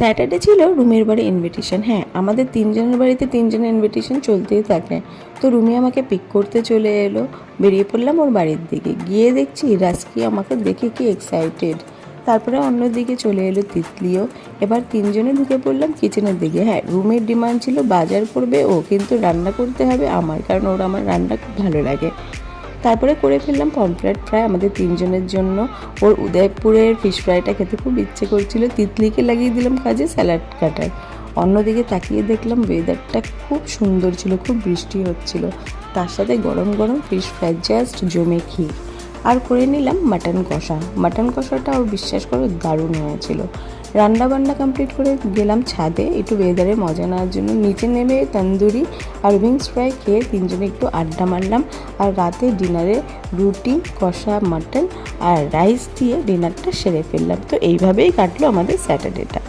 Saturday ছিল রুমির বাড়ি ইনভিটেশন। হ্যাঁ, আমাদের তিনজনের বাড়িতে তিনজনের ইনভিটেশন চলতেই থাকে। তো রুমি আমাকে পিক করতে চলে এলো, বেরিয়ে পড়লাম ওর বাড়ির দিকে। গিয়ে দেখছি রাস্কি আমাকে দেখে কি এক্সাইটেড। তারপরে অন্যদিকে চলে এলো তিতলিও। এবার তিনজনে ঢুকে পড়লাম কিচেনের দিকে। হ্যাঁ, রুমের ডিমান্ড ছিল বাজার করবে ও, কিন্তু রান্না করতে হবে আমার, কারণ ওর আমার রান্না খুব ভালো লাগে। তারপরে করে ফেললাম পমফ্রেট ফ্রাই আমাদের তিনজনের জন্য। ওর উদয়পুরের ফিশ ফ্রাইটা খেতে খুব ইচ্ছে করছিল। তিতলিকে লাগিয়ে দিলাম কাজে স্যালাড কাটার। অন্যদিকে তাকিয়ে দেখলাম ওয়েদারটা খুব সুন্দর ছিল, খুব বৃষ্টি হচ্ছিল। তার সাথে গরম গরম ফিশ ফ্রাই, জাস্ট জমে ক্ষীর। আর করে নিলাম মাটন কষা। মাটন কষাটা ওর বিশ্বাস করো দারুণ হয়েছিল। রান্না বান্না কমপ্লিট করে গেলাম ছাদে একটু ওয়েদারে মজা নেওয়ার জন্য। নিচে নেমে তন্দুরি আর উইংস ফ্রাই খেয়ে তিনজনে একটু আড্ডা মারলাম। আর রাতে ডিনারে রুটি, কষা মাটন আর রাইস দিয়ে ডিনারটা সেরে ফেললাম। তো এইভাবেই কাটলো আমাদের স্যাটারডেটা।